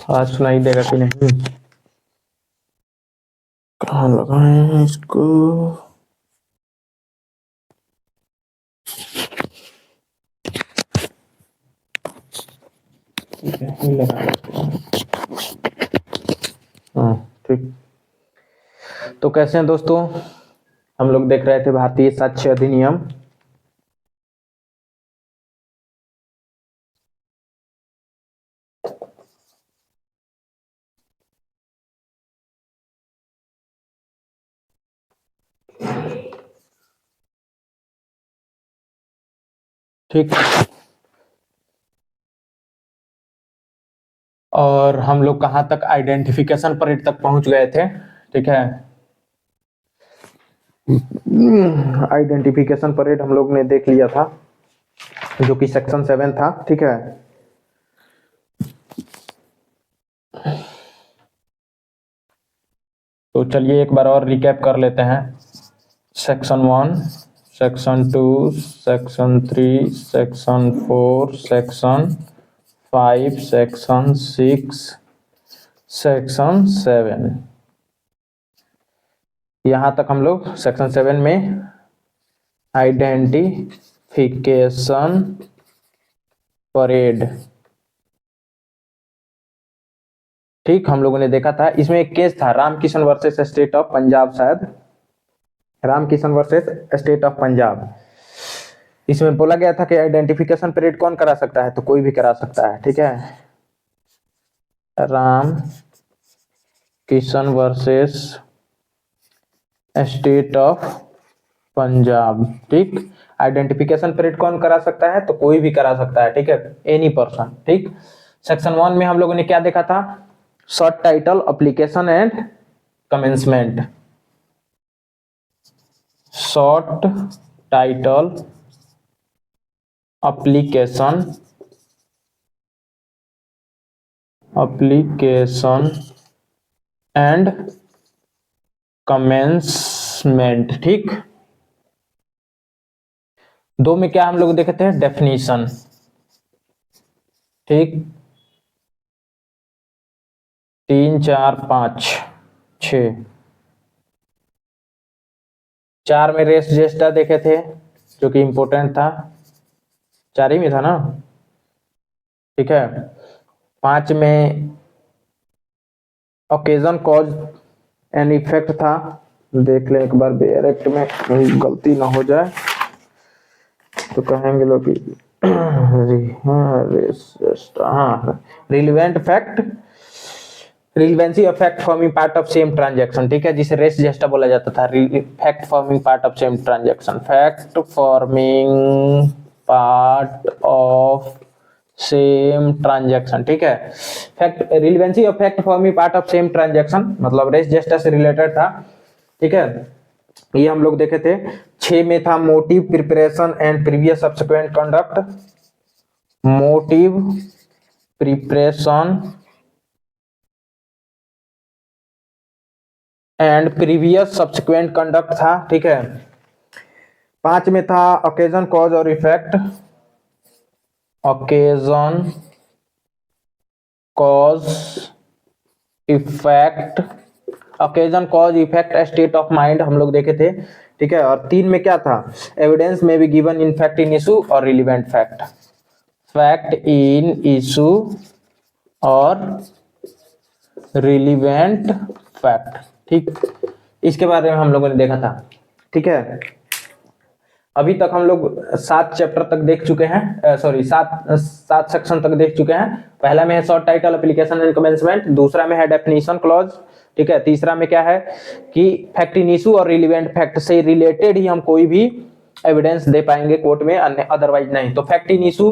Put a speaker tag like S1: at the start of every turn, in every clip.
S1: आज सुनाई देगा कि नहीं? कहाँ लगाएं इसको? ठीक है, ये लगा। हाँ ठीक। तो कैसे हैं दोस्तों? हम लोग देख रहे थे भारतीय साक्ष्य अधिनियम। ठीक, और हम लोग कहाँ तक आइडेंटिफिकेशन परेड तक पहुंच गए थे? ठीक है, आइडेंटिफिकेशन परेड हम लोग ने देख लिया था, जो कि सेक्शन 7 था। ठीक है, तो चलिए एक बार और रिकैप कर लेते हैं। Section 1, section 2, section 3, section 4, section 5, section 6, section 7। यहाँ तक हम लोग सेक्शन 7 में आइडेंटिफिकेशन परेड, ठीक, हम लोगों ने देखा था। इसमें एक केस था, Ramkishan versus state of Punjab, शायद Ramkishan versus state of Punjab. इसमें बोला गया था कि आइडेंटिफिकेशन परेड कौन करा सकता है? तो कोई भी करा सकता है। ठीक है, Ram Kishan versus state of Punjab. ठीक, आइडेंटिफिकेशन परेड कौन करा सकता है? तो कोई भी करा सकता है। ठीक है, एनी पर्सन। ठीक, सेक्शन 1 में हम लोगों ने क्या देखा था? Short title, application and commencement. Short title, application and commencement. ठीक, 2 में क्या हम लोग देखे थे? डेफिनेशन। ठीक, 3, 4, 5, 6, 4 में रेस जेस्टा देखे थे, जो कि इंपोर्टेंट था। 4 ही में था ना? ठीक है, 5 में ओकेजन, कॉज एंड इफेक्ट था। देख लें एक बार, डायरेक्ट में कहीं गलती ना हो जाए तो कहेंगे लोग कि relevant fact, relevancy of fact forming part of same transaction. ठीक है, जिसे रेस जेस्टा बोला जाता था। Fact forming part of same transaction, fact forming part of same transaction. ठीक है, fact, relevancy of fact forming part of same transaction मतलब race जेस्टा से रिलेटेड था। ठीक है, ये हम लोग देखे थे। 6 में था motive, preparation and previous subsequent conduct. Motive, preparation and previous subsequent conduct था। ठीक है, 5 में था ओकेजन, कॉज और effect. Occasion, cause, effect, occasion, cause, effect, state of mind हम लोग देखे थे। ठीक है, और 3 में क्या था? एविडेंस में be given in fact, in issue और relevant fact. Fact in issue और रिलेवेंट फैक्ट। ठीक, इसके बारे में हम लोगों ने देखा था। ठीक है, अभी तक हम लोग 7 चैप्टर तक देख चुके हैं, सॉरी 7 सेक्शन तक देख चुके हैं। पहला में है short title, application and commencement. दूसरा में है डेफिनेशन क्लॉज। ठीक है, तीसरा में क्या है कि फैक्ट इन इशू और रिलेवेंट फैक्ट से रिलेटेड ही हम कोई भी एविडेंस दे पाएंगे कोर्ट में, अन्य अदरवाइज नहीं। तो फैक्ट इन इशू,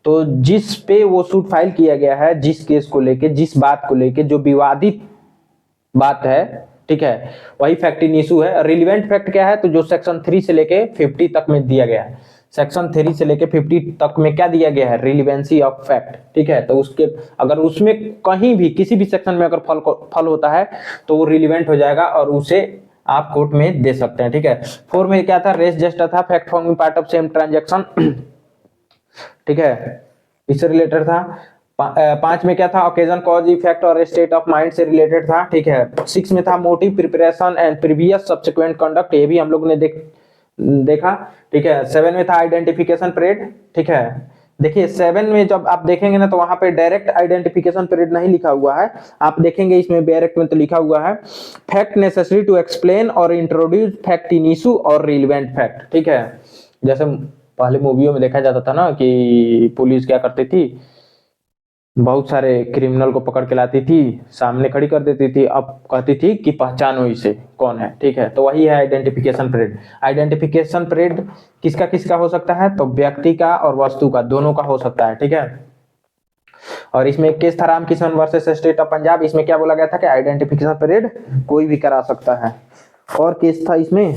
S1: तो जिस पे वो सूट फाइल किया गया है, जिस केस को लेके, जिस बात को लेके जो विवादित बात है, ठीक है, वही फैक्ट इन इशू है। रिलेवेंट फैक्ट क्या है? तो जो सेक्शन 3 से लेके 50 तक में दिया गया है। सेक्शन 3 से लेके 50 तक में क्या दिया गया है? Relevancy of fact. ठीक है, तो उसके अगर उसमें कहीं भी किसी भी सेक्शन में अगर फल होता है तो वो रिलेवेंट हो जाएगा और उसे आप कोर्ट में दे सकते हैं। ठीक है, 4 में क्या था? रेस जेस्टा था, fact forming part of same transaction. ठीक है, इससे रिलेटेड था। 5 में क्या था, ओकेजन कॉज इफेक्ट और स्टेट ऑफ माइंड से रिलेटेड था, ठीक है। 6 में था motive preparation and previous subsequent conduct, ये भी हम लोग ने देखा, ठीक है। 7 में था आइडेंटिफिकेशन परेड, ठीक है। देखिए 7 में जब आप देखेंगे ना तो वहां पे डायरेक्ट आइडेंटिफिकेशन परेड नहीं लिखा हुआ है, आप देखेंगे इसमें डायरेक्ट में तो लिखा हुआ है फैक्ट नेसेसरी टू एक्सप्लेन और इंट्रोड्यूस फैक्ट इन इशू और रिलेवेंट फैक्ट, ठीक है। जैसे पहले मूवियों में देखा जाता था ना कि पुलिस क्या करती थी, बहुत सारे क्रिमिनल को पकड़ के लाती थी, सामने खड़ी कर देती थी, अब कहती थी कि पहचानो इसे कौन है, ठीक है। तो वही है आइडेंटिफिकेशन परेड। आइडेंटिफिकेशन परेड किसका किसका हो सकता है, तो व्यक्ति का और वस्तु का, दोनों का हो सकता है, ठीक है। और इसमें एक केस था Ramkishan versus state of Punjab, इसमें क्या बोला गया था कि आइडेंटिफिकेशन परेड कोई भी करा सकता है। और केस था इसमें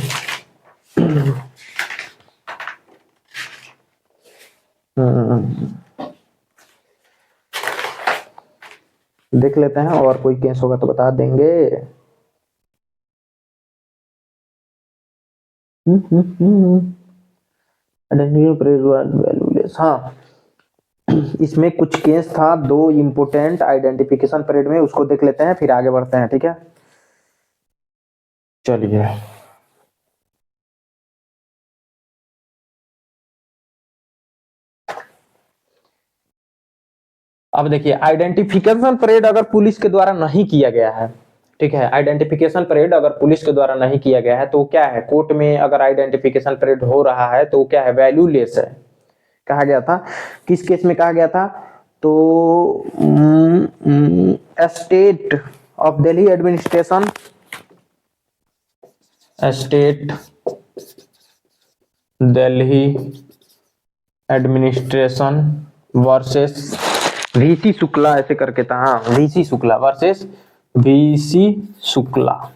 S1: देख लेते हैं, और कोई केस होगा तो बता देंगे। हाँ, इसमें कुछ केस था, 2 इंपोर्टेंट आइडेंटिफिकेशन परेड में, उसको देख लेते हैं फिर आगे बढ़ते हैं, ठीक है। चलिए अब देखिए, आइडेंटिफिकेशन परेड अगर पुलिस के द्वारा नहीं किया गया है, ठीक है, आइडेंटिफिकेशन परेड अगर पुलिस के द्वारा नहीं किया गया है तो क्या है, कोर्ट में अगर आइडेंटिफिकेशन परेड हो रहा है तो क्या है, वैल्यूलेस है, कहा गया था। किस केस में कहा गया था, तो state of Delhi administration, state Delhi administration versus VC Shukla, ऐसे करके था, हाँ, VC Shukla versus VC Shukla.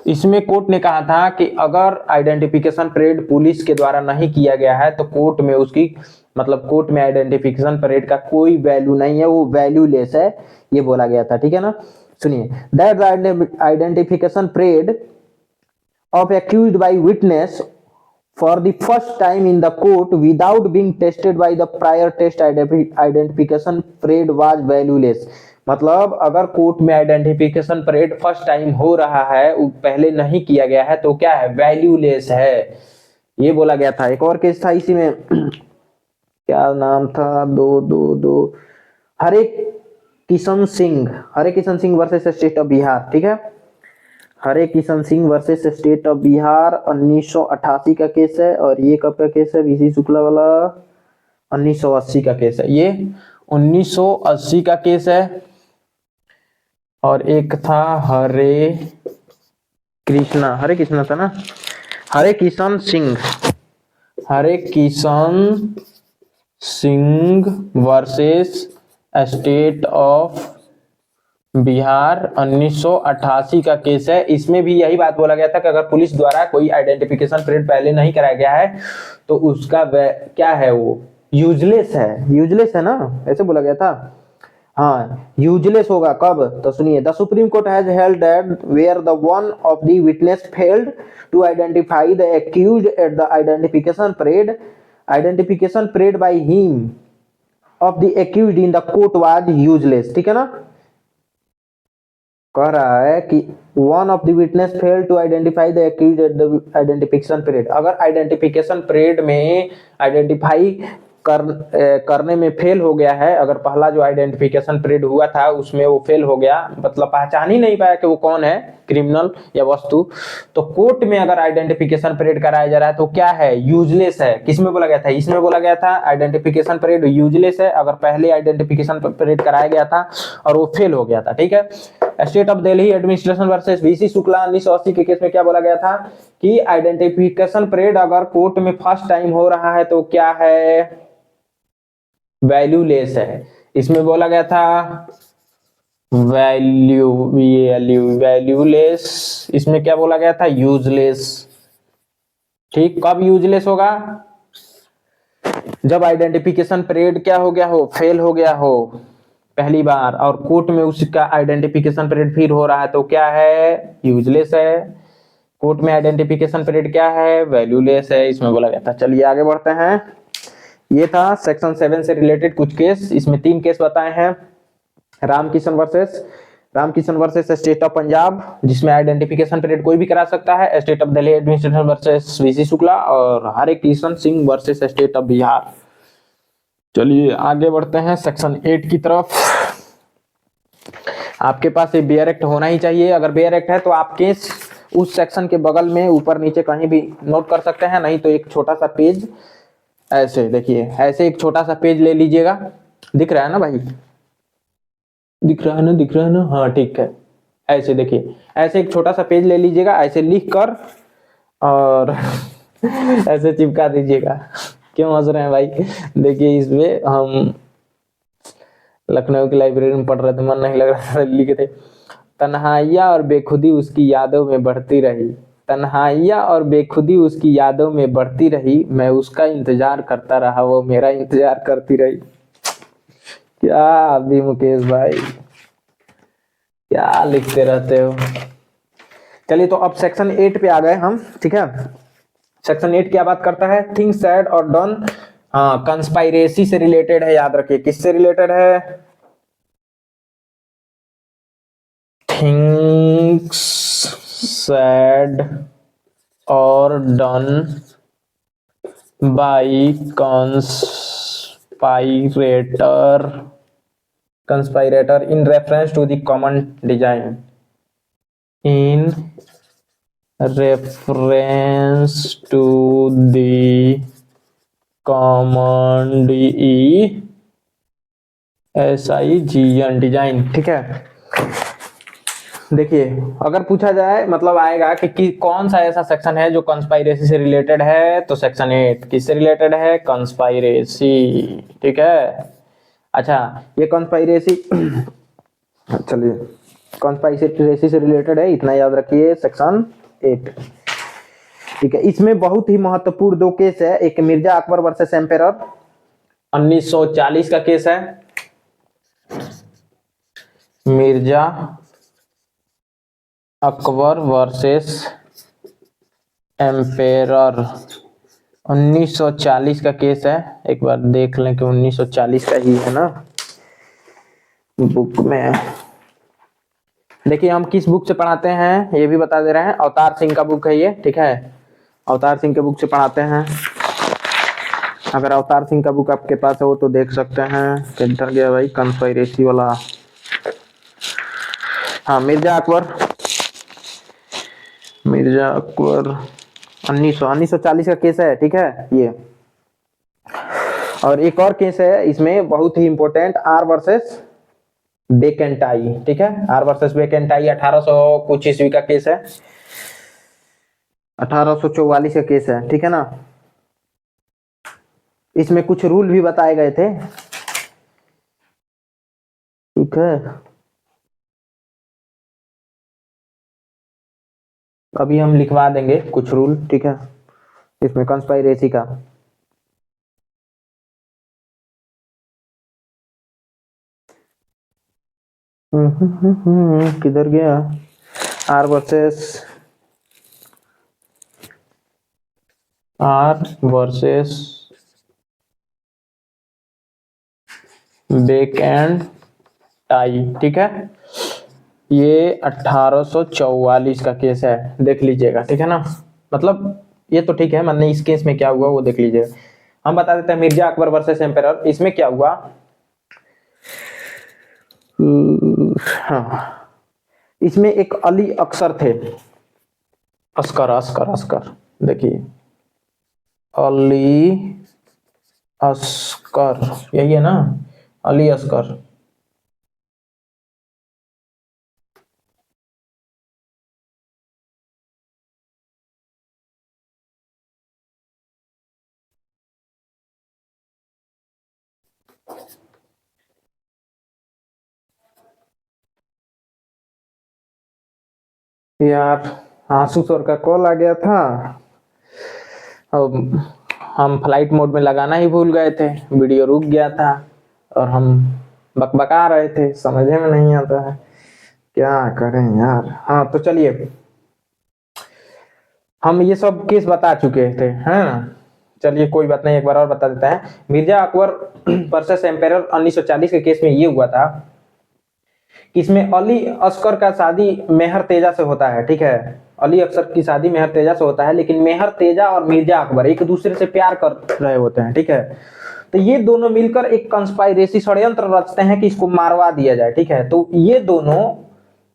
S1: इसमें कोर्ट ने कहा था कि अगर आइडेंटिफिकेशन परेड पुलिस के द्वारा नहीं किया गया है तो कोर्ट में उसकी, मतलब कोर्ट में आइडेंटिफिकेशन परेड का कोई वैल्यू नहीं है, वो वैल्यूलेस है, ये बोला गया था, ठीक है ना। सुनिए, that identification parade of accused by witness for the first time in the court without being tested by the prior test identification parade was valueless। मतलब अगर कोर्ट में आइडेंटिफिकेशन परेड फर्स्ट टाइम हो रहा है, पहले नहीं किया गया है, तो क्या है, वैल्यूलेस है, ये बोला गया था। एक और केस था इसी में क्या नाम था, दो Hare Kishan Singh versus state of Bihar, ठीक है। Hare Kishan Singh versus state of Bihar 1988 का केस है, और ये कब का केस है, वीसी शुक्ला वाला 1980 का केस है, ये 1980 का केस है। और एक था हरे कृष्णा था ना, Hare Kishan Singh versus state of Bihar 1988 का केस है। इसमें भी यही बात बोला गया था कि अगर पुलिस द्वारा कोई आइडेंटिफिकेशन परेड पहले नहीं कराया गया है तो उसका क्या है, वो यूजलेस है ना, ऐसे बोला गया था। हाँ, यूजलेस होगा कब, तो सुनिए, the supreme court has held that where the one of the witness failed to identify the accused at the identification parade by him of the accused in the court was useless, ठीक है ना। कह रहा है कि one of the witness fail to identify the accused at the identification parade, अगर identification parade में identify करने में फेल हो गया है, अगर पहला जो आइडेंटिफिकेशन परेड हुआ था उसमें वो फेल हो गया, मतलब पहचान ही नहीं पाया कि वो कौन है, क्रिमिनल या वस्तु, तो कोर्ट में अगर आइडेंटिफिकेशन परेड कराया जा रहा है तो क्या है, यूजलेस है। किसमें बोला गया था, इसमें बोला गया था आइडेंटिफिकेशन परेड यूजलेस है अगर पहले आइडेंटिफिकेशन परेड कराया गया था और वो फेल हो गया था, ठीक है। State of Delhi administration versus VC Shukla 1980 के केस में क्या बोला गया था कि आइडेंटिफिकेशन परेड अगर कोर्ट में फर्स्ट टाइम हो रहा है तो क्या है, वैल्यूलेस है। इसमें बोला गया था वैल्यूलेस, इसमें क्या बोला गया था, यूजलेस, ठीक। कब यूजलेस होगा, जब आइडेंटिफिकेशन परेड क्या हो गया हो, फेल हो गया हो पहली बार, और कोर्ट में उसका आइडेंटिफिकेशन परेड फिर हो रहा है तो क्या है, यूजलेस है। कोर्ट में आइडेंटिफिकेशन परेड क्या है, वैल्यूलेस है, इसमें बोला गया था। चलिए आगे बढ़ते हैं। ये था सेक्शन 7 से रिलेटेड कुछ केस। इसमें 3 केस बताए हैं। Ramkishan versus state of Punjab, जिसमें आइडेंटिफिकेशन पीरियड कोई भी करा सकता है। State of Delhi administration versus VC Shukla, और Hare Kishan Singh versus state of Bihar. चलिए आगे बढ़ते हैं सेक्शन 8 की तरफ। आपके पास ये बेयर एक्ट होना ही चाहिए। अगर बेयर एक्ट है तो आप केस उस सेक्शन के बगल में ऊपर नीचे कहीं भी नोट कर सकते हैं, नहीं तो एक छोटा सा पेज ऐसे देखिए, ऐसे एक छोटा सा पेज ले लीजिएगा। दिख रहा है ना भाई? दिख रहा है ना? हाँ ठीक है। ऐसे देखिए, ऐसे एक छोटा सा पेज ले लीजिएगा, ऐसे लिख कर और ऐसे चिपका दीजिएगा। क्यों हंस रहे हैं भाई? देखिए इसमें हम लखनऊ की लाइब्रेरी में पढ़ रहे थे, मन नहीं लग रहा था, लिखे थे तन्हाइयाँ और बेखुदी उसकी यादों में बढ़ती रही, तन्हाइयाँ और बेखुदी उसकी यादों में बढ़ती रही, मैं उसका इंतजार करता रहा, वो मेरा इंतजार करती रही। क्या अभी मुकेश भाई, क्या लिखते रहते हो? चलिए तो अब सेक्शन 8 पे आ गए हम, ठीक है। सेक्शन 8 क्या बात करता है? थिंग्स सेड और डन, हाँ कंस्पाइरेसी से रिलेटेड है, याद रखिए। किससे रिलेटेड है? थिंग्स सेड और done by conspirator in reference to the common design, in reference to the common design design, ठीक है। देखिए अगर पूछा जाए मतलब आएगा कि कौन सा ऐसा सेक्शन है जो कंस्पाइरेसी से रिलेटेड है, तो सेक्शन 8 किससे रिलेटेड है? कंस्पाइरेसी, ठीक है। अच्छा ये कंस्पाइरेसी चलिए कंस्पाइरेसी से रिलेटेड है, इतना याद रखिए, सेक्शन 8, ठीक है। इसमें बहुत ही महत्वपूर्ण 2 केस है। एक मिर्जा अकबर वर्सेस एम्पेरर 1940 का केस है। मिर्जा अकबर वर्सेस एम्पेरर 1940 का केस है। एक बार देख लें कि 1940 का ही है ना बुक में। देखिए हम किस बुक से पढ़ाते हैं ये भी बता दे रहे हैं। अवतार सिंह का बुक है ये, ठीक है। अवतार सिंह के बुक से पढ़ाते हैं। अगर अवतार सिंह का बुक आपके पास है वो तो देख सकते हैं। किधर गया भाई कंस्पाइरेसी वाला? हाँ मिर्जा अकबर 1940 का केस है, ठीक है ये। और एक और केस है इसमें बहुत ही इंपॉर्टेंट, आर वर्सेस बेकेंटाई, ठीक है। आर वर्सेस बेकेंटाई 1800 कुछ ईस्वी का केस है, 1844 का केस है, ठीक है ना। इसमें कुछ रूल भी बताए गए थे, ठीक है। अभी हम लिखवा देंगे कुछ रूल, ठीक है, इसमें कंस्पाइरेसी का। किधर गया? R versus Beck and Tie, ठीक है। ये 1844 का केस है, देख लीजिएगा, ठीक है ना। मतलब ये तो ठीक है, मैंने इस केस में क्या हुआ वो देख लीजिएगा। हम बता देते हैं मिर्जा अकबर वर्सेस एम्पेरर, इसमें क्या हुआ। हाँ इसमें एक अली अक्सर थे, अस्कर देखिए अली अस्कर, यही है ना, अली अस्कर। यार आंसू सर का कॉल आ गया था, अब हम फ्लाइट मोड में लगाना ही भूल गए थे, वीडियो रुक गया था और हम बकबका रहे थे, समझे में नहीं आता है, क्या करें यार। हाँ तो चलिए हम ये सब केस बता चुके थे, हैं। चलिए कोई बात नहीं, एक बार और बता देते हैं। मिर्जा अकबर वर्सेस एम्पायर 1940 के केस में ये हुआ था कि इसमें अली असगर का शादी मेहर तेजा से होता है, ठीक है। अली असगर की शादी मेहर तेजा से होता है, लेकिन मेहर तेजा और मिर्जा अकबर एक दूसरे से प्यार कर रहे होते हैं, ठीक है। तो ये दोनों मिलकर एक कंस्पाइरेसी षड्यंत्र रचते हैं कि इसको मारवा दिया जाए, ठीक है। तो ये दोनों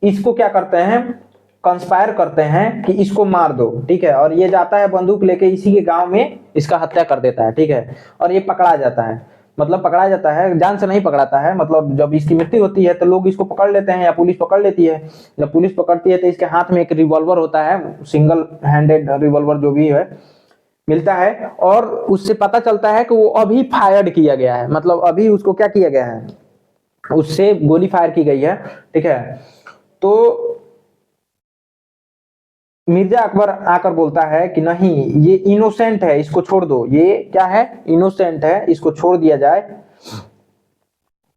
S1: इसको क्या करते हैं, कंस्पायर करते हैं कि इसको मार दो, ठीक है। और ये जाता है बंदूक लेके इसी के गांव में इसका हत्या कर देता है, ठीक है। और ये पकड़ा जाता है, मतलब पकड़ा जाता है, जान से नहीं पकड़ाता है, मतलब जब इसकी मृत्यु होती है तो लोग इसको पकड़ लेते हैं या पुलिस पकड़ लेती है। जब पुलिस पकड़ती है तो इसके हाथ में एक रिवॉल्वर होता है, सिंगल हैंडेड रिवॉल्वर जो भी है मिलता है, और उससे पता चलता है कि वो अभी फायर्ड किया गया है, मतलब अभी उसको क्या किया गया है, उससे गोली फायर की गई है, ठीक है। तो मिर्जा अकबर आकर बोलता है कि नहीं, ये इनोसेंट है, इसको छोड़ दो, ये क्या है, इनोसेंट है, इसको छोड़ दिया जाए,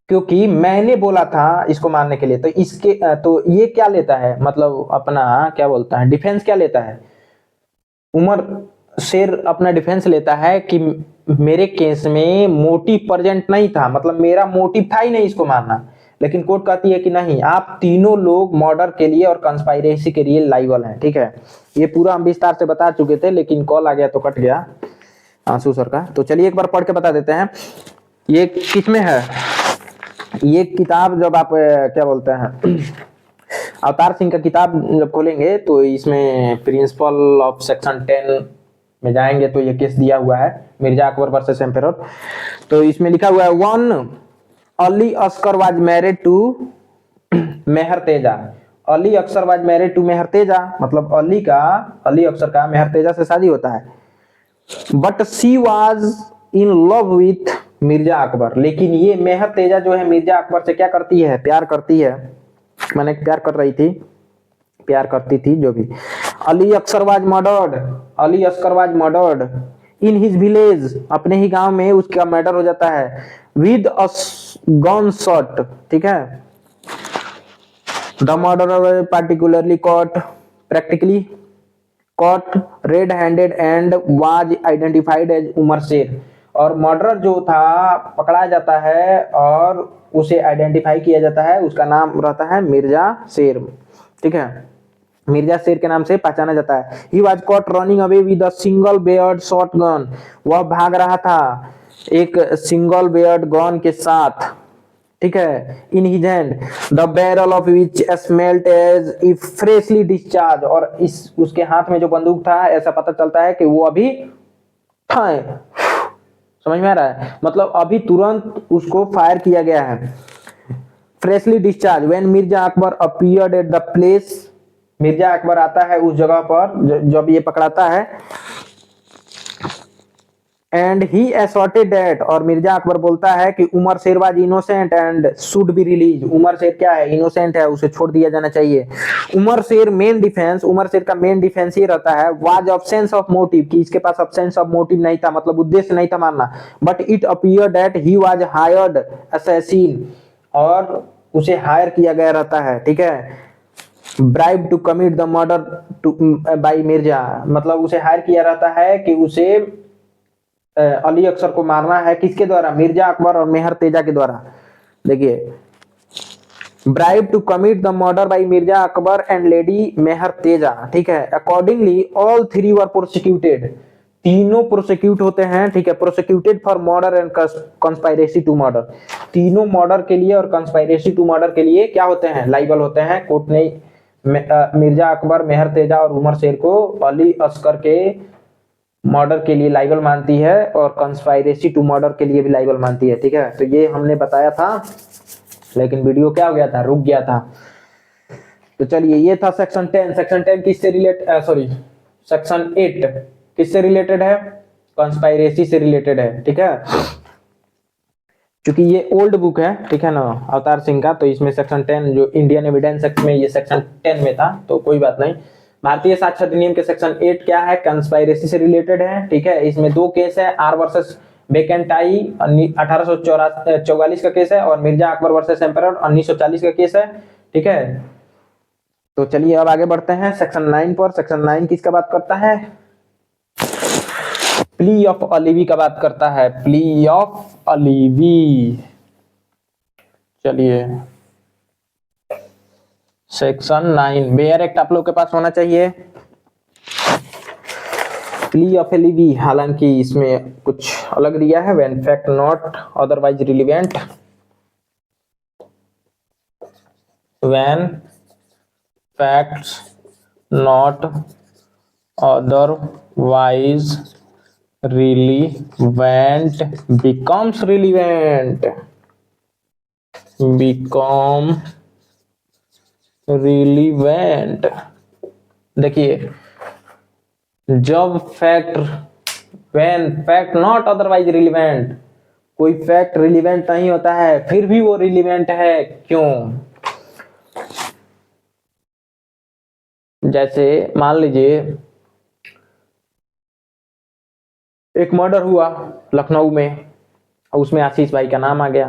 S1: क्योंकि मैंने बोला था इसको मारने के लिए। तो इसके तो ये क्या लेता है, मतलब अपना क्या बोलता है, डिफेंस क्या लेता है, उमर शेर अपना डिफेंस लेता है कि मेरे केस में मोटिव प्रेजेंट नहीं था, मतलब मेरा मोटिव था ही नहीं इसको मारना। लेकिन कोर्ट कहती है कि नहीं, आप तीनों लोग मर्डर के लिए और कंस्पाइरेसी के लिए लाइबल हैं, ठीक है। ये पूरा हम विस्तार से बता चुके थे, लेकिन कॉल आ गया तो कट गया आंसू सर का। तो चलिए एक बार पढ़ के बता देते हैं, ये किसमें है। ये किताब जब आप क्या बोलते हैं अवतार सिंह का किताब जब खोलेंगे तो इसमें प्रिंसिपल ऑफ सेक्शन 10 में जाएंगे तो ये केस दिया हुआ है, मिर्जा अकबर वर्सेस एम्परर। तो इसमें लिखा हुआ है, one Ali Askar was married to Mehar Teja. Ali Aksar was married to Mehar Teja, मतलब अली अक्सर का मेहर तेजा से शादी होता है। But she was in love with Mirza Akbar, लेकिन ये मेहर तेजा जो है मिर्जा अकबर से क्या करती है, प्यार करती है, मैंने प्यार कर रही थी, प्यार करती थी जो भी। Ali Aksar was murdered, Ali Askar was murdered in his village, अपने ही गांव में उसका मर्डर हो जाता है, विद अ गन शॉट, ठीक है। The murderer particularly caught practically caught red-handed and was identified as Umar Sher. और मर्डरर जो था पकड़ा जाता है और उसे आइडेंटिफाई किया जाता है, उसका नाम रहता है मिर्जा शेर, ठीक है। मिर्जा शेर के नाम से पहचाना जाता है। He was caught running away with a single barreled shotgun, वह भाग रहा था एक सिंगल बेयर्ड गन के साथ, ठीक है। In his hand the barrel of which smelt as if freshly discharge, और इस उसके हाथ में जो बंदूक था ऐसा पता चलता है कि वो अभी समझ में आ रहा है, मतलब अभी तुरंत उसको फायर किया गया है। Freshly discharge when Mirza Akbar appeared at the place, Mirza Akbar आता है उस जगह पर जब ये पकड़ाता है। एंड ही असर्टेड दैट, और मिर्जा अकबर बोलता है कि Umar Sher was innocent and should be release, Umar Sher क्या है, इनोसेंट है, उसे छोड़ दिया जाना चाहिए। उमर शेर मेन डिफेंस, उमर शेर का मेन डिफेंस ये रहता है, वाज अब्सेंस ऑफ मोटिव, कि इसके पास अब्सेंस ऑफ मोटिव नहीं था, मतलब उद्देश्य नहीं था मारना। But it appear that he was hired assassin, और उसे हायर किया गया रहता है, ठीक है। Bribe to commit the murder to by Mirza, मतलब उसे हायर किया रहता है कि उसे अली अक्सर को मारना है, किसके द्वारा, मिर्जा अकबर और मेहर तेजा के द्वारा। देखिए, bribe to commit the murder by Mirza Akbar and lady Mehar Teja, ठीक है। Accordingly all three were prosecuted, तीनों प्रोसिक्यूट होते हैं, ठीक है। Prosecuted for murder and conspiracy to murder, तीनों मर्डर के लिए और कंस्पाइरेसी टू मर्डर के लिए क्या होते हैं, लाइबल होते हैं। कोर्ट ने मिर्जा अकबर, मेहर तेजा और उमर शेर को अली अस्कर के मर्डर के लिए लाइबल मानती है और कंस्पाइरेसी टू मर्डर के लिए भी लाइबल मानती है, ठीक है। तो ये हमने बताया था, लेकिन वीडियो क्या हो गया था, रुक गया था। तो चलिए, ये था सेक्शन 10। सेक्शन 10 किससे रिलेटेड, सॉरी सेक्शन 8 किससे रिलेटेड है, कंस्पाइरेसी से रिलेटेड है, ठीक है। क्योंकि ये ओल्ड बुक है, ठीक है ना, अवतार सिंह का, तो इसमें सेक्शन 10 जो इंडियन एविडेंस एक्ट में ये सेक्शन 10 में था, तो कोई बात नहीं। भारतीय साक्ष्य अधिनियम के सेक्शन 8 क्या है, कंस्पाइरेसी से रिलेटेड है, ठीक है। इसमें दो केस है, आर वर्सेस बेकेंटाई 1844 का केस है, और मिर्जा अकबर वर्सेस एम्परर 1940 का केस है, ठीक है। तो चलिए अब आगे बढ़ते हैं सेक्शन 9 पर। सेक्शन 9 किसका बात करता है, प्ली ऑफ अलीवी का बात करता है, प्ली ऑफ अलीवी। चलिए सेक्शन 9 बेयर एक्ट आप लोग के पास होना चाहिए। प्ली ऑफ एलिवी, हालांकि इसमें कुछ अलग दिया है, when fact not otherwise relevant, when facts not otherwise relevant becomes relevant, become relevant. देखिए जब fact, when fact not otherwise relevant, कोई फैक्ट रिलीवेंट नहीं होता है फिर भी वो रिलीवेंट है, क्यों? जैसे मान लीजिए एक मर्डर हुआ लखनऊ में और उसमें आशीष भाई का नाम आ गया,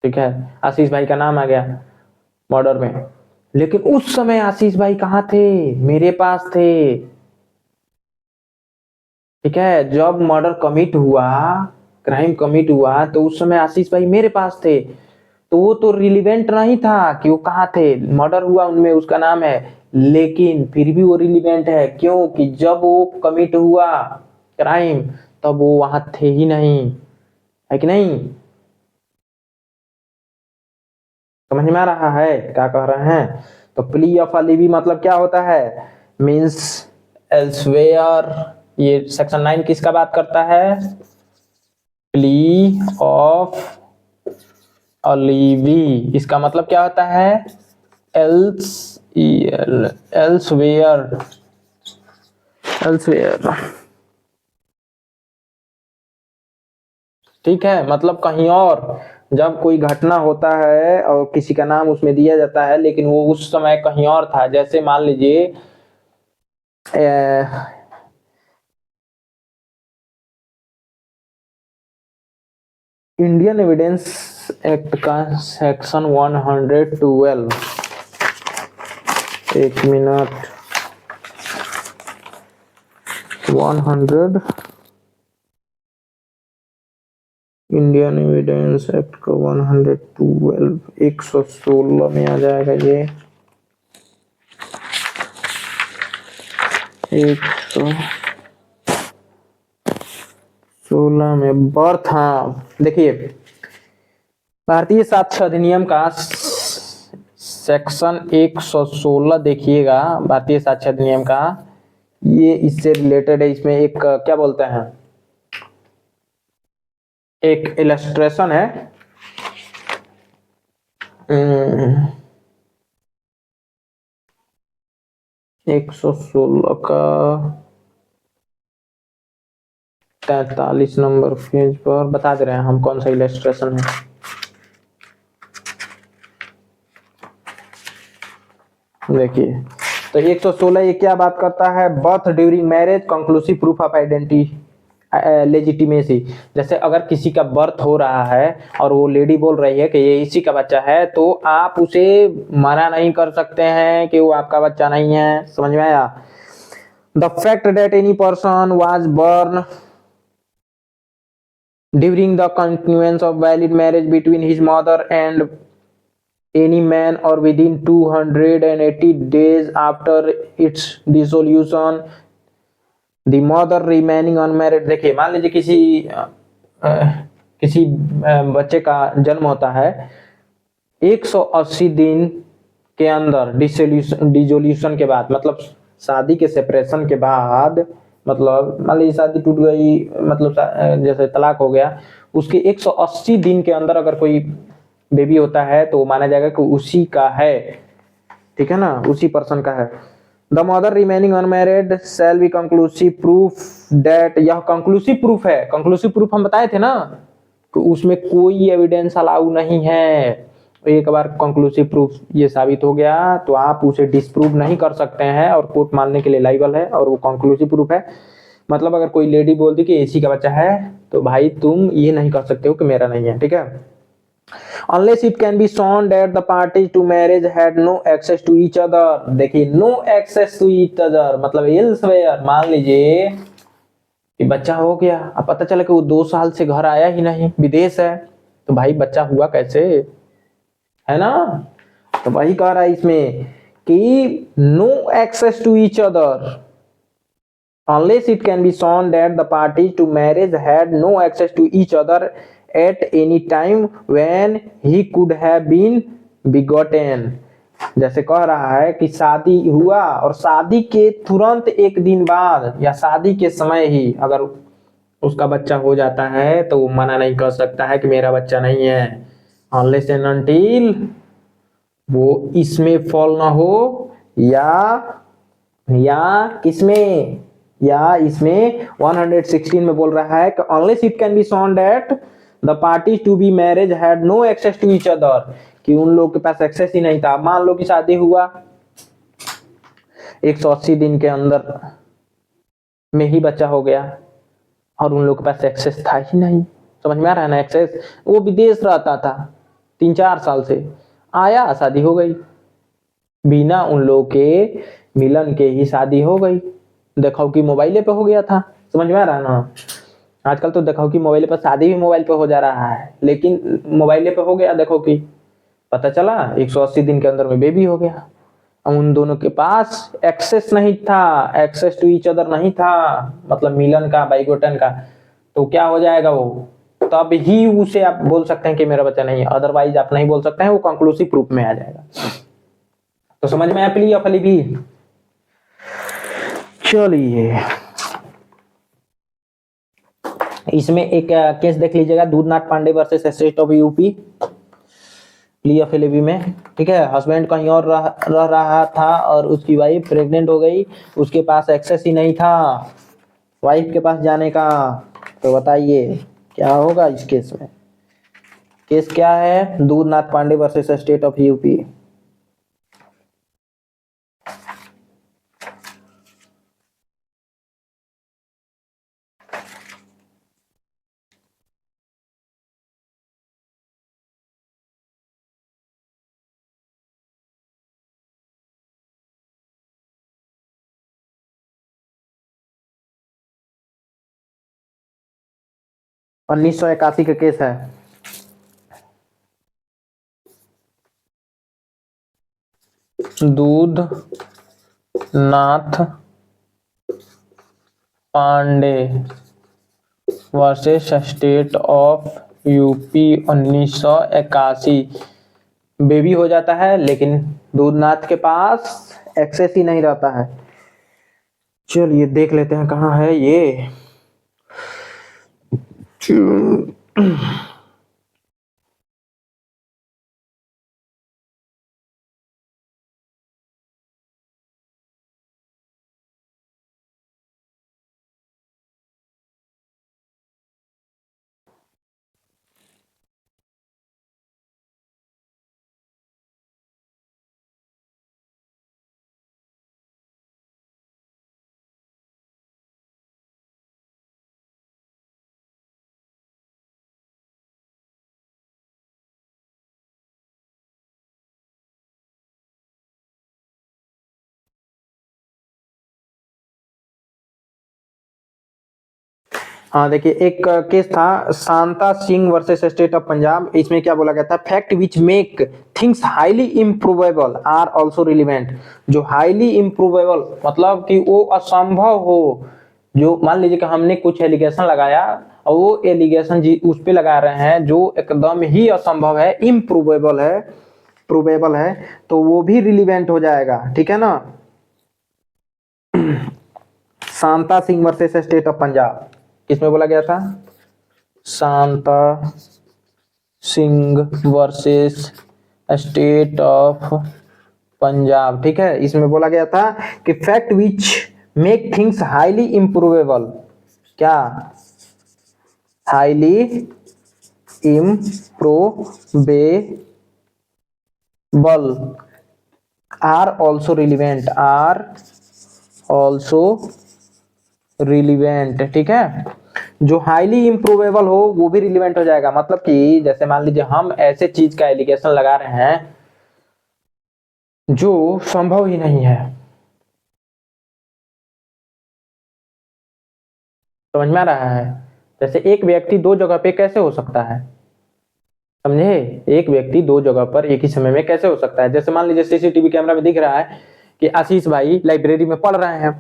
S1: ठीक है, आशीष भाई का नाम आ गया मर्डर में, लेकिन उस समय आशीष भाई कहाँ थे? मेरे पास थे, ठीक है। जब मर्डर कमिट हुआ, क्राइम कमिट हुआ, तो उस समय आशीष भाई मेरे पास थे, तो वो तो रिलीवेंट नहीं था कि वो कहाँ थे। मर्डर हुआ उनमें उसका नाम है, लेकिन फिर भी वो रिलीवेंट है, क्यों? कि जब वो कमिट हुआ क्राइम तब वो वहां थे ही नहीं, है कि नहीं? समझ में आ रहा है क्या कह रहे हैं? तो प्ली ऑफ अलीवी मतलब क्या होता है? Means elsewhere. ये सेक्शन 9 किसका बात करता है? Plea of alibi. इसका मतलब क्या होता है? एल्सवेयर, एल्सवेयर, ठीक है, मतलब कहीं और। जब कोई घटना होता है और किसी का नाम उसमें दिया जाता है लेकिन वो उस समय कहीं और था, जैसे मान लीजिए इंडियन एविडेंस एक्ट का सेक्शन 112, एक मिनट, 100 इंडियन एविडेंस एक्ट का 112 116 में आ जाएगा ये, 116 में बर्थ। हाँ देखिए, भारतीय साक्ष्य अधिनियम का सेक्शन 116 देखिएगा, भारतीय साक्ष्य अधिनियम का, ये इससे रिलेटेड है। इसमें एक क्या बोलते हैं, एक इलस्ट्रेशन है, 116 का 43 नंबर पेज पर बता दे रहे हैं हम कौन सा इलस्ट्रेशन है। देखिए तो 116 ये क्या बात करता है? Birth during marriage conclusive proof of identity legitimacy. जैसे अगर किसी का बर्थ हो रहा है और वो लेडी बोल रही है कि ये इसी का बच्चा है, तो आप उसे मना नहीं कर सकते हैं कि वो आपका बच्चा नहीं है। समझ में आया? The fact that any person was born during the continuance of valid marriage between his mother and any man or within 280 days after its dissolution, the mother remaining unmarried। देखिए मान लीजिए किसी बच्चे का जन्म होता है 180 दिन के अंदर डिसोल्यूशन के बाद, मतलब शादी के सेपरेशन के बाद, मतलब मान लीजिए शादी टूट गई, मतलब जैसे तलाक हो गया, उसके 180 दिन के अंदर अगर कोई बेबी होता है तो माना जाएगा कि उसी का है, ठीक है ना, उसी पर्सन का है। The mother remaining unmarried shall be conclusive proof that, यह कंक्लूसिव प्रूफ है। कंक्लूसिव प्रूफ हम बताए थे ना कि उसमें कोई एविडेंस अलाउ नहीं है। एक बार कंक्लूसिव प्रूफ ये साबित हो गया तो आप उसे डिसप्रूव नहीं कर सकते हैं और कोर्ट मानने के लिए लायबल है, और वो कंक्लूसिव प्रूफ है। मतलब अगर कोई लेडी बोल दी कि इसी का बच्चा है तो भाई तुम ये नहीं कर सकते हो कि मेरा नहीं है, ठीक है। unless it can be shown that the parties to marriage had no access to each other। देखिए no access to each other मतलब elsewhere। मान लीजिए कि बच्चा हो गया, अब पता चला कि वो 2 साल से घर आया ही नहीं, विदेश है, तो भाई बच्चा हुआ कैसे, है ना। तो वही कह रहा है इसमें कि no access to each other unless it can be shown that the parties to marriage had no access to each other at any time when he could have been begotten। जैसे कह रहा है कि शादी हुआ और शादी के तुरंत एक दिन बाद या शादी के समय ही अगर उसका बच्चा हो जाता है तो वो मना नहीं कर सकता है कि मेरा बच्चा नहीं है, unless and until वो इसमें फॉल ना हो या किसमें, या इसमें 116 में बोल रहा है कि unless it can be shown that the parties to be marriage had no access to each other, कि उन लोग के पास एक्सेस ही नहीं था। मान लो कि शादी हुआ 180 दिन के अंदर में ही बच्चा हो गया और उन लोग के पास एक्सेस था ही नहीं, समझ में आ रहा है ना। एक्सेस, वो विदेश रहता था 3-4 साल से, आया शादी हो गई, बिना उन लोग के मिलन के ही शादी हो गई। देखो कि मोबाइले पे हो गया था, समझ में आ रहा है ना। आजकल तो देखो कि मोबाइल पे शादी भी मोबाइल पे हो जा रहा है, लेकिन मोबाइले पे हो गया, देखो कि पता चला 180 दिन के अंदर में बेबी हो गया। उन दोनों के पास एक्सेस नहीं था, एक्सेस टू ईच अदर नहीं था, मतलब मिलन का, बाइगोटन का। तो क्या हो जाएगा वो, तब ही उसे आप बोल सकते हैं कि मेरा बच्चा नहीं है, अदरवाइज आप नहीं बोल सकते हैं, वो कंक्लूसिव प्रूफ में आ जाएगा। तो समझ में आया प्ली या फली भी। चलिए इसमें एक केस देख लीजिएगा, Dudhnath Pandey versus state of UP, plea of alibi में। ठीक है, हस्बैंड कहीं और रह रहा था और उसकी वाइफ प्रेग्नेंट हो गई, उसके पास एक्सेस ही नहीं था वाइफ के पास जाने का। तो बताइए क्या होगा इस केस में। केस क्या है, Dudhnath Pandey versus state of UP. उन्नीस सौ 81 का केस है। Dudhnath Pandey versus state of UP 1981। बेबी हो जाता है लेकिन दूधनाथ के पास एक्सेस ही नहीं रहता है। चलिए देख लेते हैं कहाँ है ये। हाँ देखिए, एक केस था Shanta Singh versus state of Punjab. इसमें क्या बोला गया था, fact which make things highly improbable are also relevant. जो हाईली इम्प्रोबेबल मतलब कि वो असंभव हो, जो मान लीजिए कि हमने कुछ एलिगेशन लगाया और वो एलिगेशन जी उस पे लगा रहे हैं जो एकदम ही असंभव है, इम्प्रोबेबल है, प्रोबेबल है, तो वो भी रिलीवेंट हो जाएगा। ठीक है ना। Shanta Singh versus state of Punjab किसमें बोला गया था, Shanta Singh versus state of Punjab. ठीक है, इसमें बोला गया था कि fact which make things highly improbable, क्या, highly improbable are also relevant, are also relevant. ठीक है, जो हाईली इम्प्रोवेबल हो वो भी रिलीवेंट हो जाएगा। मतलब कि जैसे मान लीजिए हम ऐसे चीज का एलिगेशन लगा रहे हैं जो संभव ही नहीं है। समझ में आ रहा है? जैसे एक व्यक्ति दो जगह पे कैसे हो सकता है, समझे? एक व्यक्ति दो जगह पर एक ही समय में कैसे हो सकता है? जैसे मान लीजिए सीसीटीवी कैमरा में दिख रहा है कि आशीष भाई लाइब्रेरी में पढ़ रहे हैं,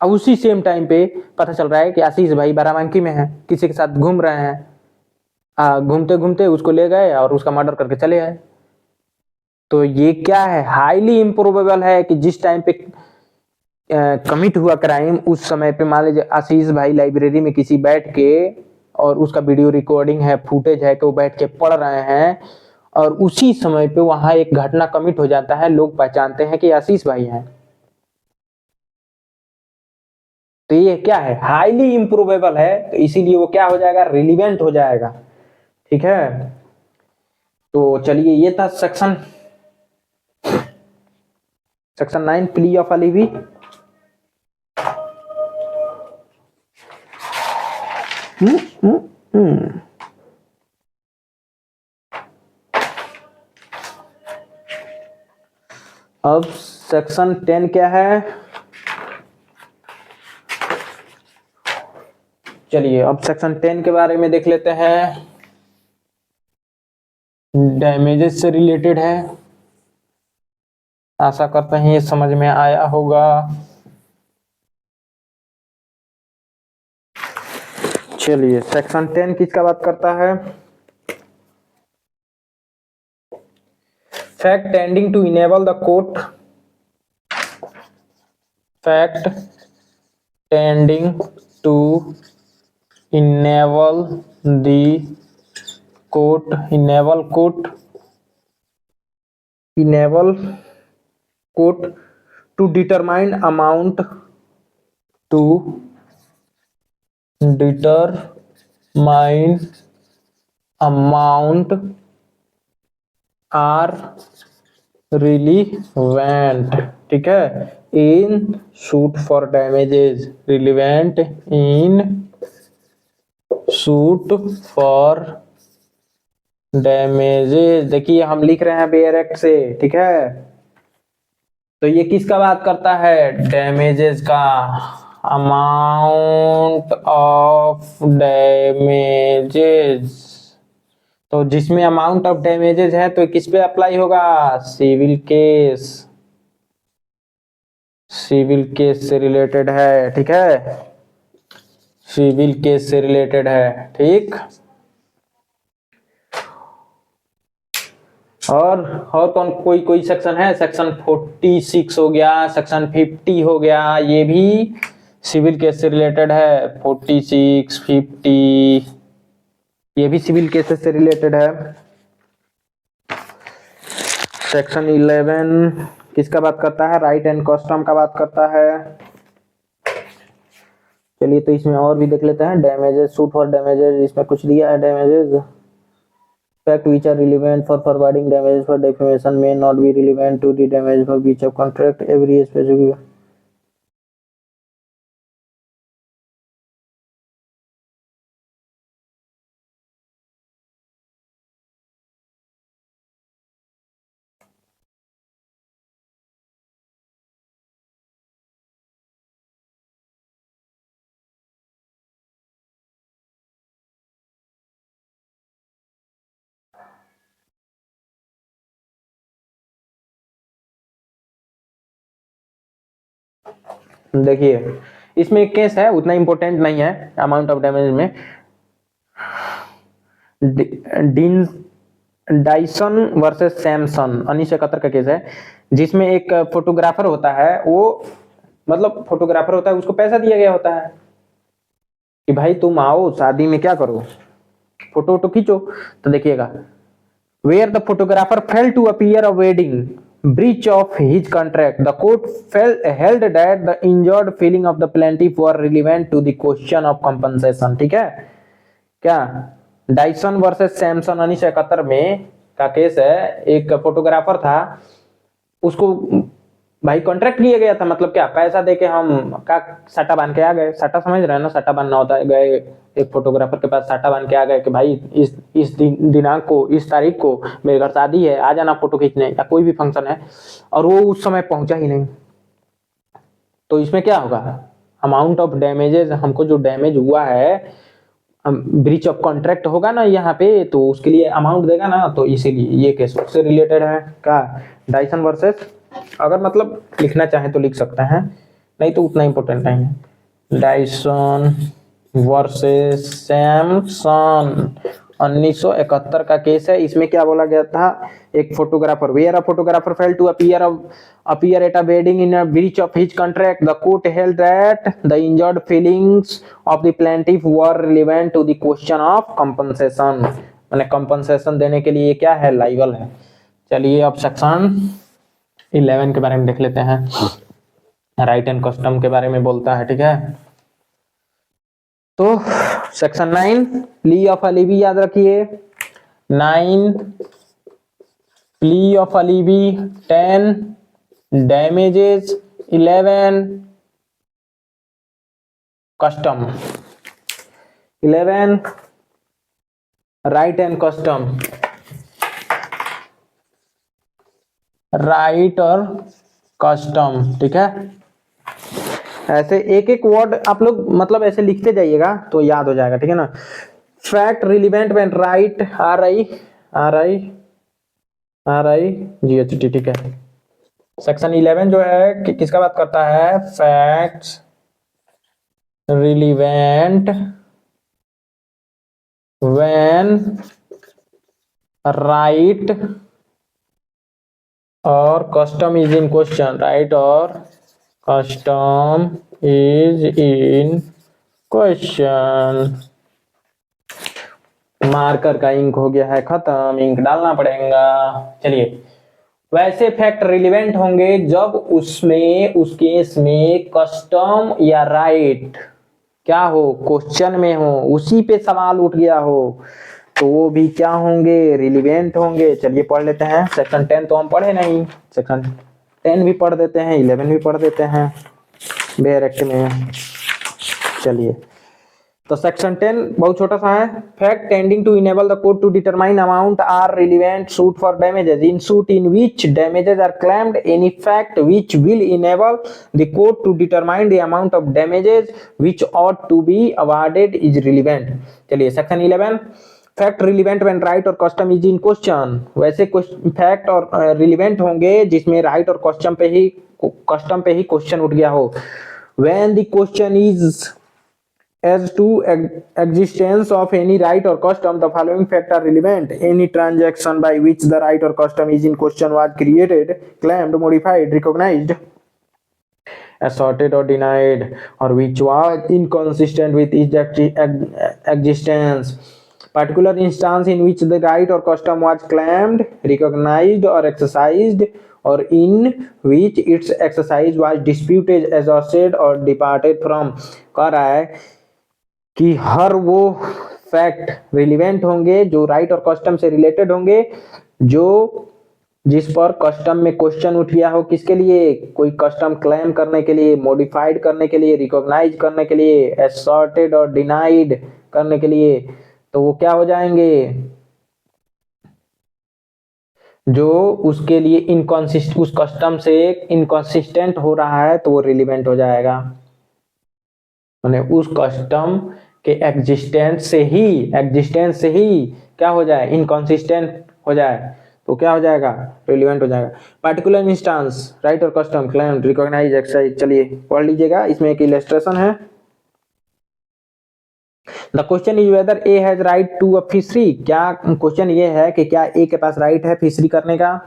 S1: अब उसी सेम टाइम पे पता चल रहा है कि आशीष भाई बाराबंकी में है, किसी के साथ घूम रहे हैं, घूमते घूमते उसको ले गए और उसका मर्डर करके चले आए। तो ये क्या है? हाईली इम्प्रोबेबल है कि जिस टाइम पे कमिट हुआ क्राइम उस समय पे मान लीजिए आशीष भाई लाइब्रेरी में किसी बैठ के, और उसका वीडियो रिकॉर्डिंग है, फुटेज है कि वो बैठ के पढ़ रहे हैं, और उसी समय पे वहां एक घटना कमिट हो जाता है, लोग पहचानते हैं कि आशीष भाई हैं। तो ये क्या है? हाईली इम्प्रोबेबल है, तो इसीलिए वो क्या हो जाएगा? रिलीवेंट हो जाएगा। ठीक है, तो चलिए ये था सेक्शन 9 प्ली ऑफ अलीवी। अब सेक्शन 10 क्या है? चलिए अब सेक्शन 10 के बारे में देख लेते हैं। डैमेजेस से रिलेटेड है, आशा करते हैं ये समझ में आया होगा। चलिए सेक्शन 10 किसका बात करता है? Fact tending to enable the court, fact tending to enable the court, enable court to determine amount, to determine amount are relevant, ठीक है, in suit for damages, relevant in suit for damages. देखिए हम लिख रहे हैं bare act से, ठीक है, तो ये किसका बात करता है? डैमेजेस का। अमाउंट ऑफ डैमेजेस, तो जिसमें अमाउंट ऑफ डैमेजेस है तो किस पे अप्लाई होगा? सिविल केस, सिविल केस से रिलेटेड है, ठीक है, सिविल केस से रिलेटेड है, ठीक। और कौन कोई सेक्शन है? सेक्शन 46 हो गया, सेक्शन 50 हो गया, ये भी सिविल केस से रिलेटेड है। 46, 50 ये भी सिविल केसेस से रिलेटेड है। सेक्शन 11 किसका बात करता है? राइट एंड कस्टम का बात करता है। चलिए तो इसमें और भी देख लेते हैं। डैमेजेस, सूट फॉर डैमेजेस, इसमें कुछ दिया है damages. Fact which are relevant for forwarding damages for defamation may not be relevant to the damage for breach of contract. Every specific देखिए इसमें एक केस है, उतना इंपॉर्टेंट नहीं है अमाउंट ऑफ डैमेज में। डाइसन वर्सेस सैमसन 1971 का केस है, जिसमें एक फोटोग्राफर होता है, वो मतलब फोटोग्राफर होता है, उसको पैसा दिया गया होता है कि भाई तुम आओ शादी में क्या करो, फोटो खींचो। तो देखिएगा, where the photographer failed to appear a wedding, breach of his contract, the court held that the injured feeling of the plaintiff were relevant to the question of compensation, ठीक है क्या? डाइसन वर्सेस सैमसन 1971 में का case है। एक photographer था, उसको भाई कॉन्ट्रैक्ट किया गया था, मतलब क्या पैसा देके हम का सट्टा बांध के आ गए। सट्टा समझ रहे हैं ना, सट्टा बांधना होता है। गए एक फोटोग्राफर के पास सट्टा बांध के आ गए कि भाई इस दिनांक को, इस तारीख को मेरे घर शादी है, आ जाना फोटो खींचने, या कोई भी फंक्शन है, और वो उस समय पहुंचा ही नहीं, तो इसमें क्या होगा, अमाउंट ऑफ डैमेजेस, हमको जो डैमेज हुआ है, ब्रीच ऑफ कॉन्ट्रैक्ट होगा ना यहाँ पे, तो उसके लिए अमाउंट देगा ना, तो इसीलिए ये केस उससे रिलेटेड है। क्या, डायसन वर्सेस, अगर मतलब लिखना चाहे तो लिख सकते हैं, नहीं तो उतना इंपॉर्टेंट नहीं है। डायसन वर्सेस सैमसन 1971 का केस है। इसमें क्या बोला गया था, एक photographer, where a photographer fail to appear at a wedding in a breach of his contract. The court held that the injured feelings of the plaintiff were relevant to the question of compensation. मैंने compensation देने के लिए क्या है, liable है। चलिए अब section 11 के बारे में देख लेते हैं। राइट एंड कस्टम के बारे में बोलता है, ठीक है। तो सेक्शन 9 प्ली ऑफ अलीबी याद रखिए, 9 plea of alibi, 10 damages, 11 custom, 11 right and custom, right और कस्टम, ठीक है। ऐसे एक एक वर्ड आप लोग मतलब ऐसे लिखते जाइएगा तो याद हो जाएगा, ठीक है ना। Fact relevant when right, RI GHT, ठीक है। सेक्शन 11 जो है कि किसका बात करता है, फैक्ट्स रिलीवेंट व्हेन राइट और custom is in question, right और custom is in question. Marker का इंक हो गया है खत्म, इंक डालना पड़ेगा। चलिए, वैसे फैक्ट रिलेवेंट होंगे जब उसमें, उस केस में कस्टम या राइट क्या हो, क्वेश्चन में हो, उसी पे सवाल उठ गया हो, तो वो भी क्या होंगे, रिलेवेंट होंगे। चलिए पढ़ लेते हैं। सेक्शन 10 तो हम पढ़े नहीं, सेक्शन 10 भी पढ़ देते हैं, 11 भी पढ़ देते हैं बेयर एक्ट में। चलिए, तो सेक्शन 10 बहुत छोटा सा है। Fact tending to enable the court to determine amount are relevant suit for damages in suit in which damages are claimed, any fact which will enable the court to determine the amount of damages which ought to be awarded is relevant. चलिए, section 11 fact relevant when right और custom is in question. वैसे fact और relevant होंगे जिसमें right और custom पे ही question उठ गया हो। When the question is as to existence of any right or custom, the following facts are relevant: any transaction by which the right or custom is in question was created, claimed, modified, recognized, asserted or denied, or which was inconsistent with its existence. Particular instance in which the right or custom was claimed, recognized or exercised, or in which its exercise was disputed, asserted or departed from। कह रहा है कि हर वो fact relevant होंगे जो right और custom से related होंगे, जो जिस पर कस्टम में क्वेश्चन उठ गया हो, किसके लिए, कोई कस्टम क्लेम करने के लिए, मॉडिफाइड करने के लिए, रिकॉग्नाइज करने के लिए, असर्टेड और डिनाइड करने के लिए, तो वो क्या हो जाएंगे, जो उसके लिए इनकॉन्सिस्ट, उस कस्टम से इनकॉन्सिस्टेंट हो रहा है तो वो रिलेवेंट हो जाएगा। माने उस कस्टम के एग्जिस्टेंस से ही क्या हो जाए, इनकॉन्सिस्टेंट हो जाए, तो क्या हो जाएगा, रिलेवेंट हो जाएगा। पार्टिकुलर इंस्टेंस, राइट और कस्टम, क्लेम, रिकॉग्नाइज, एक्सरसाइज। चलिए पढ़ लीजिएगा, इसमें एक इलस्ट्रेशन है। The question is whether A has right to a fishery. क्या क्वेश्चन ये है कि क्या ए के पास राइट है फिशरी करने का।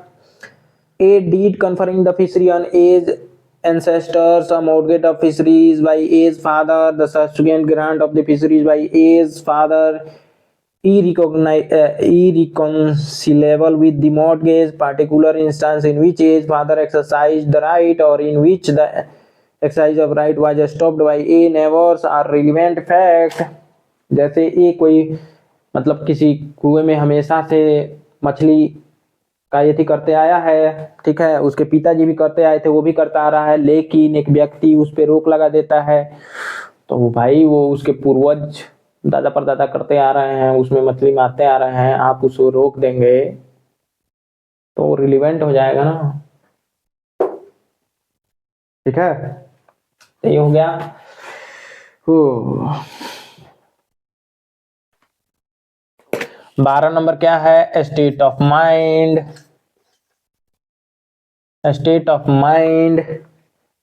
S1: A deed conferring the fishery on A's ancestors, a mortgage of fisheries by A's father, the subsequent grant of the fisheries by A's father, irreconcilable with the mortgage. Particular instance in which A's father exercised the right or in which the exercise of right was stopped by A neighbors are relevant fact। जैसे ए कोई मतलब किसी कुएं में हमेशा से मछली यदि करते आया है, ठीक है, उसके पिताजी भी करते आए थे, वो भी करता आ रहा है, लेकिन एक व्यक्ति उस पे रोक लगा देता है, तो भाई वो उसके पूर्वज दादा परदादा करते आ रहे हैं, उसमें मछली मारते आ रहे हैं, आप उसको रोक देंगे तो रिलीवेंट हो जाएगा ना, ठीक है। तो ये हो गया। 12 नंबर क्या है? State of mind. State of mind,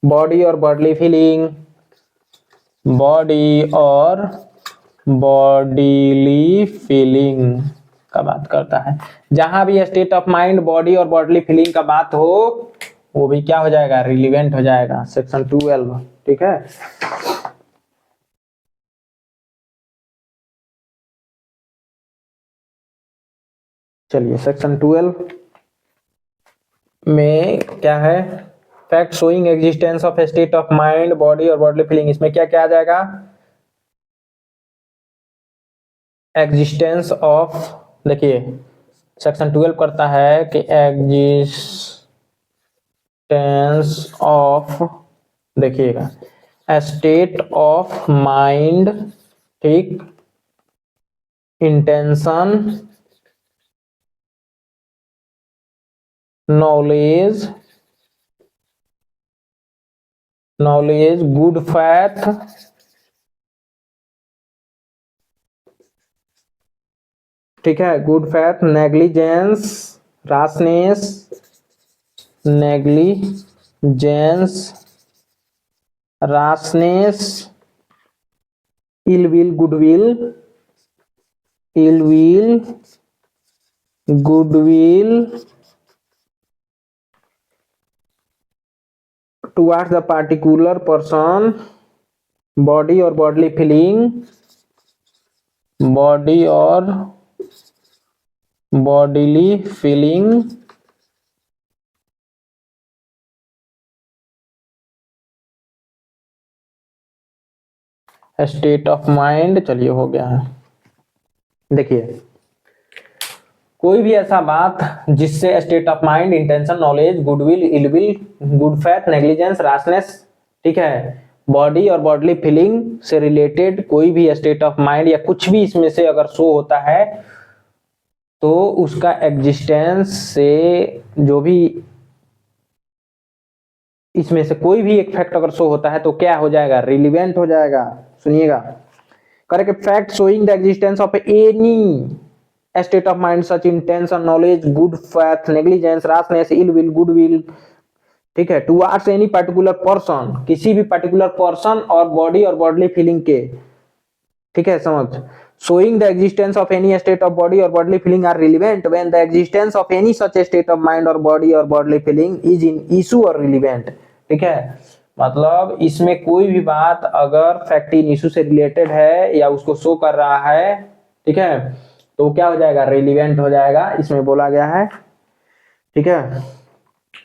S1: body or bodily feeling, body or bodily feeling का बात करता है। जहां भी state of mind, body or bodily feeling का बात हो, वो भी क्या हो जाएगा? रिलीवेंट हो जाएगा। सेक्शन 12, ठीक है। चलिए सेक्शन 12 में क्या है? Fact showing existence of state of mind, body or bodily feeling. इसमें क्या क्या आ जाएगा? एग्जिस्टेंस ऑफ, देखिए सेक्शन 12 करता है कि एग्जिस्टेंस ऑफ, देखिएगा, स्टेट ऑफ माइंड, ठीक, इंटेंशन, नॉलेज, गुड फैथ, ठीक है, good faith, negligence, rashness, rashness, ill will, goodwill towards the particular person, body or bodily feeling, body or bodily feeling, state of mind. चलिए हो गया है। देखिए कोई भी ऐसा बात जिससे state of mind, intention, knowledge, goodwill, ill will, good faith, negligence, rashness, ठीक है, बॉडी और बॉडली फीलिंग से रिलेटेड कोई भी स्टेट ऑफ माइंड या कुछ भी इसमें से अगर शो होता है तो उसका एग्जिस्टेंस से जो भी इसमें से कोई भी एक फैक्ट अगर शो होता है तो क्या हो जाएगा? रिलीवेंट हो जाएगा। सुनिएगा, correct, fact showing the existence of any state of mind such intention, knowledge, good faith, negligence, rashness, ill will, good will, ठीक है, टुवर्ड्स एनी पर्टिकुलर पर्सन, किसी भी particular person or body or bodily feeling के, ठीक है, समझ, showing the existence of any state of body or bodily feeling are relevant when the existence of any such state of mind or body or bodily feeling is in issue or relevant, ठीक है। मतलब इसमें कोई भी बात अगर fact in issue से related है या उसको शो कर रहा है, ठीक है, तो क्या हो जाएगा? रिलीवेंट हो जाएगा। इसमें बोला गया है, ठीक है,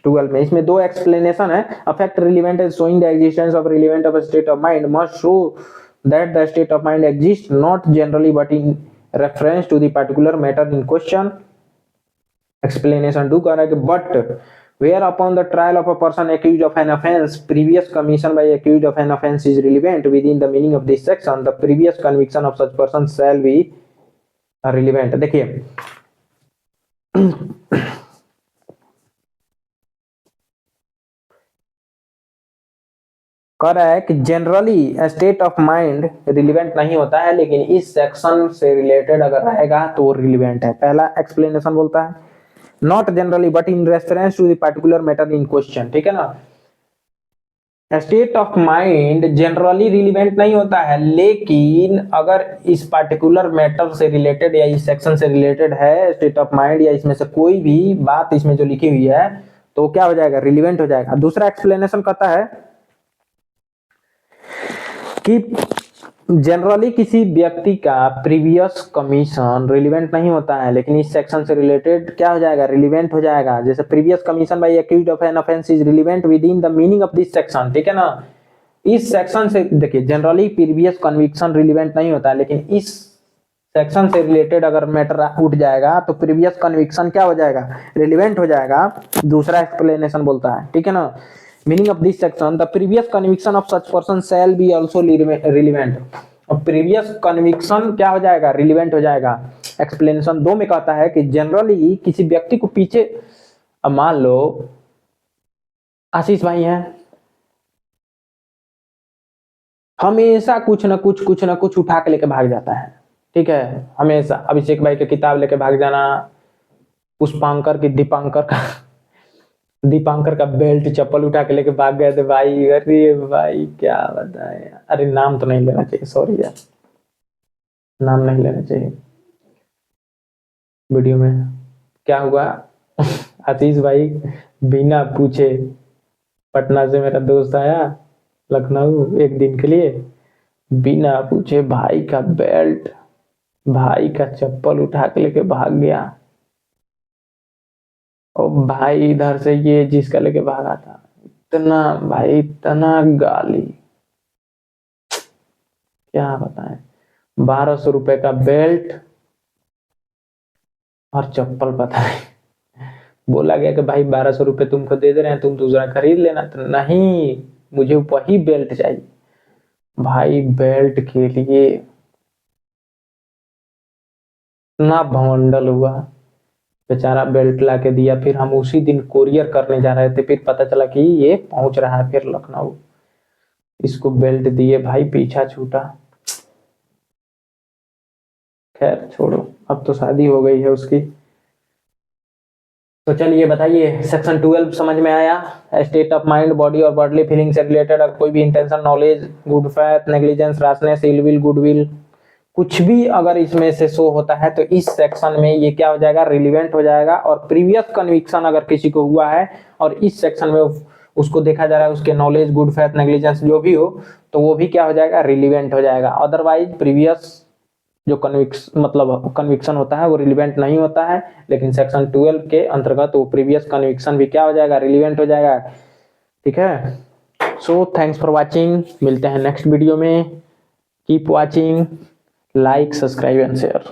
S1: 12 में। इसमें दो एक्सप्लेनेशन है। Affect relevant is showing the existence of relevant of state of mind must show that the state of mind exists not generally but in reference to the particular matter in question. Explanation 2 कह रहा है कि but whereupon the trial of a person accused of an offence, previous commission by accused of an offence is relevant within the meaning of this section, the previous conviction of such person shall be relevant. देखिए कह रहा है कि generally state of mind relevant नहीं होता है, लेकिन इस सेक्शन से रिलेटेड अगर रहेगा तो वो रिलीवेंट है। पहला एक्सप्लेनेशन बोलता है not generally but in reference to the particular matter in question, ठीक है ना। State of mind generally relevant नहीं होता है, लेकिन अगर इस पर्टिकुलर मैटर से रिलेटेड या इस सेक्शन से रिलेटेड है स्टेट ऑफ माइंड या इसमें से कोई भी बात इसमें जो लिखी हुई है तो क्या हो जाएगा? रिलीवेंट हो जाएगा। दूसरा एक्सप्लेनेशन कहता है कि जनरली किसी व्यक्ति का प्रीवियस कमीशन रिलीवेंट नहीं होता है, लेकिन इस सेक्शन से रिलेटेड क्या हो जाएगा? रिलीवेंट हो जाएगा। जैसे previous commission by accused of an offence is relevant with in the meaning of this section, ठीक है ना। इस सेक्शन से देखिए जनरली प्रीवियस कन्विक्शन रिलीवेंट नहीं होता है, लेकिन इस सेक्शन से रिलेटेड अगर मैटर उठ जाएगा तो प्रीवियस कन्विक्शन क्या हो जाएगा, रिलीवेंट हो जाएगा। दूसरा एक्सप्लेनेशन बोलता है, ठीक है ना, meaning of this section, the previous conviction of such person shall be also relevant. और प्रीवियस कन्विक्शन क्या हो जाएगा, रिलीवेंट हो जाएगा। एक्सप्लेनेशन 2 में कहता है कि जनरली किसी व्यक्ति को पीछे, अब मान लो आशीष भाई हैं, हमेशा कुछ ना कुछ उठा के लेके भाग जाता है, ठीक है, हमेशा अभिषेक भाई की किताब लेके भाग जाना, पुष्पांकर की दीपांकर का बेल्ट चप्पल उठा के लेके भाग गए थे भाई। अरे भाई क्या बताए, अरे नाम तो नहीं लेना चाहिए, सॉरी यार, नाम नहीं लेना चाहिए वीडियो में। क्या हुआ आशीष भाई बिना पूछे, पटना से मेरा दोस्त आया लखनऊ एक दिन के लिए, बिना पूछे भाई का बेल्ट, भाई का चप्पल उठा के लेके भाग गया। और भाई इधर से ये जिसका लेके भागा था, इतना भाई इतना गाली, क्या बताएं, 1200 रुपए का बेल्ट और चप्पल, पता नहीं बोला गया कि भाई 1200 रुपए तुमको दे दे रहे हैं, तुम दूसरा खरीद लेना, तो नहीं मुझे वही बेल्ट चाहिए। भाई बेल्ट के लिए इतना भवंडल हुआ, बेचारा बेल्ट ला के दिया। फिर हम उसी दिन कोरियर करने जा रहे थे, फिर पता चला कि ये पहुंच रहा है फिर लखनऊ, इसको बेल्ट दिए, भाई पीछा छूटा। खैर छोड़ो, अब तो शादी हो गई है उसकी। तो चलिए बताइए, सेक्शन 12 समझ में आया। State of mind, body or bodily feeling से रिलेटेड, और कोई भी intention, knowledge, good faith, negligence, rashness, ill will, good will, कुछ भी अगर इसमें से शो होता है तो इस सेक्शन में ये क्या हो जाएगा, रिलीवेंट हो जाएगा। और प्रीवियस कन्विक्शन अगर किसी को हुआ है और इस सेक्शन में उसको देखा जा रहा है, उसके नॉलेज, गुड फेथ, नेग्लिजेंस जो भी हो, तो वो भी क्या हो जाएगा, रिलीवेंट हो जाएगा। अदरवाइज प्रीवियस जो कन्विक्शन होता है वो रिलीवेंट नहीं होता है, लेकिन सेक्शन 12 के अंतर्गत वो प्रीवियस कन्विक्शन भी क्या हो जाएगा, रिलीवेंट हो जाएगा, ठीक है। सो थैंक्स फॉर वाचिंग, मिलते हैं नेक्स्ट वीडियो में। Keep watching, like, subscribe and share.